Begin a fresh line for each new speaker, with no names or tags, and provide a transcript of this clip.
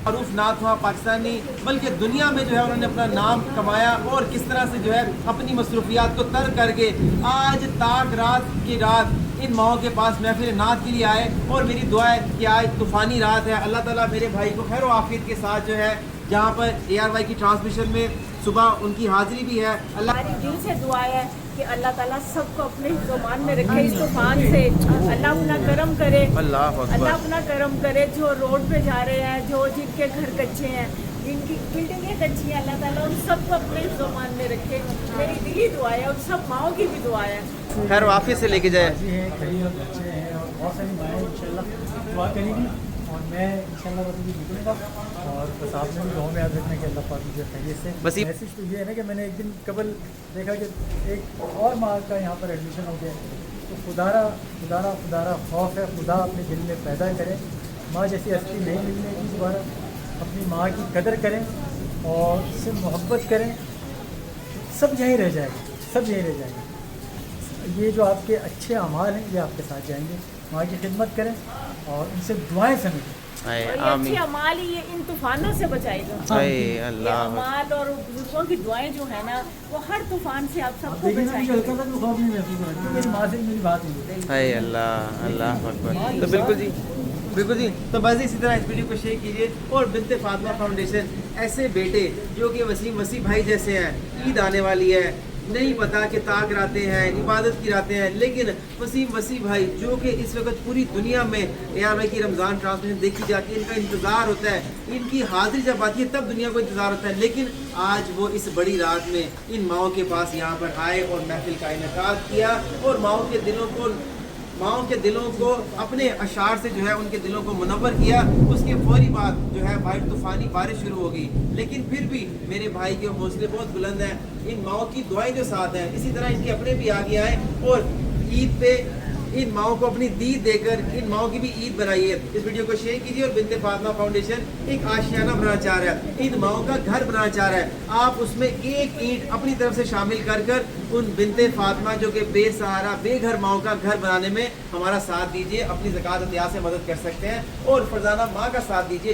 معروف نہ ہوا پاکستانی بلکہ دنیا میں جو ہے انہوں نے اپنا نام کمایا، اور کس طرح سے جو ہے اپنی مصروفیات کو ترک کر کے آج تاک رات کی رات ان ماؤں کے پاس محفل نعت کے لیے آئے. اور میری دعا ہے کہ آج طوفانی رات ہے، اللہ تعالیٰ میرے بھائی کو خیر و عافیت کے ساتھ جو ہے جہاں پر ARY کی ٹرانسمیشن میں صبح ان کی حاضری بھی ہے.
ہماری دل سے دعا ہے کہ اللہ تعالیٰ سب کو اپنے حفظ و امان میں رکھے، اس طوفان سے اللہ اپنا کرم کرے، اللہ اپنا کرم کرے. جو روڈ پہ جا رہے ہیں، جو جن کے گھر کچے ہیں، جن کی بلڈنگیں کچی ہیں، اللہ تعالیٰ ان سب کو اپنے حفظ و امان میں رکھے. میری دلی دعا ہے، ان سب ماؤں کی بھی دعا ہے.
خیر و عافیت سے لے کے جائے.
بچے ہیں اور بہت ساری مائیں انشاءاللہ دعا کریں گی، اور میں انشاءاللہ بس بھی نکلوں گا. اور بس آپ نے بھی دعاؤں میں یاد رکھنا کہ اللہ پاک مجھے خیریت سے. میسج تو یہ ہے نا کہ میں نے ایک دن قبل دیکھا کہ ایک اور ماں کا یہاں پر ایڈمیشن ہو گیا، تو خدارہ خوف ہے خدا اپنے دل میں پیدا کرے. ماں جیسی ہستی نہیں ملنے کی دوبارہ. اپنی ماں کی قدر کریں اور اس سے محبت کریں، سب یہیں رہ جائے گا، سب یہیں رہ جائے گا. یہ جو آپ کے اچھے اعمال ہیں یہ آپ کے ساتھ جائیں گے. ماں کی خدمت کریں اور ان سے دعائیں سمجھیں.
اور یہ اچھے اعمال ہی یہ ان طوفانوں سے بچائے گا. یہ اعمال اور بزرگوں کی دعائیں جو ہیں نا وہ ہر طوفان سے آپ سب کو بچائیں گے.
ہلکا سا بھی خوف نہیں محسوس ہو رہا ہے، ماں سے میری بات نہیں ہے.
اللہ اکبر. تو بالکل جی تو بس اسی طرح اس ویڈیو کو شیئر کیجیے. اور بنت فاطمہ فاؤنڈیشن ایسے بیٹے جو کہ وسیم وسیع بھائی جیسے ہیں، عید آنے والی ہے، نہیں پتا کہ تاک راتیں ہیں، عبادت کی راتیں ہیں، لیکن وسیم وسیع بھائی جو کہ اس وقت پوری دنیا میں ARY کی رمضان ٹرانسمیشن دیکھی جاتی ہے، ان کا انتظار ہوتا ہے، ان کی حاضری جب آتی ہے تب دنیا کو انتظار ہوتا ہے. لیکن آج وہ اس بڑی رات میں ان ماؤں کے پاس یہاں پر آئے اور محفل کا انعقاد کیا، اور ماؤں کے دلوں کو اپنے اشعار سے جو ہے ان کے دلوں کو منور کیا. اس کے فوری بعد جو ہے باہر طوفانی بارش شروع ہو گئی، لیکن پھر بھی میرے بھائی کے حوصلے بہت بلند ہیں. ان ماؤں کی دعائیں جو ساتھ ہیں، اسی طرح ان کے اپنے بھی آگے آئے اور عید پہ ان ماؤں کو اپنی دید دے کر ان ماؤں کی بھی عید بنائیے. اس ویڈیو کو شیئر کیجیے. اور بنت فاطمہ فاؤنڈیشن ایک آشیانہ بنانا چاہ رہا ہے، ان ماؤں کا گھر بنانا چاہ رہا ہے. آپ اس میں ایک اینٹ اپنی طرف سے شامل کر ان بنت فاطمہ جو کہ بے سہارا بے گھر ماؤں کا گھر بنانے میں ہمارا ساتھ دیجیے. اپنی زکوٰۃ عطیہ سے مدد کر سکتے ہیں اور فرزانہ ماں کا ساتھ دیجیے.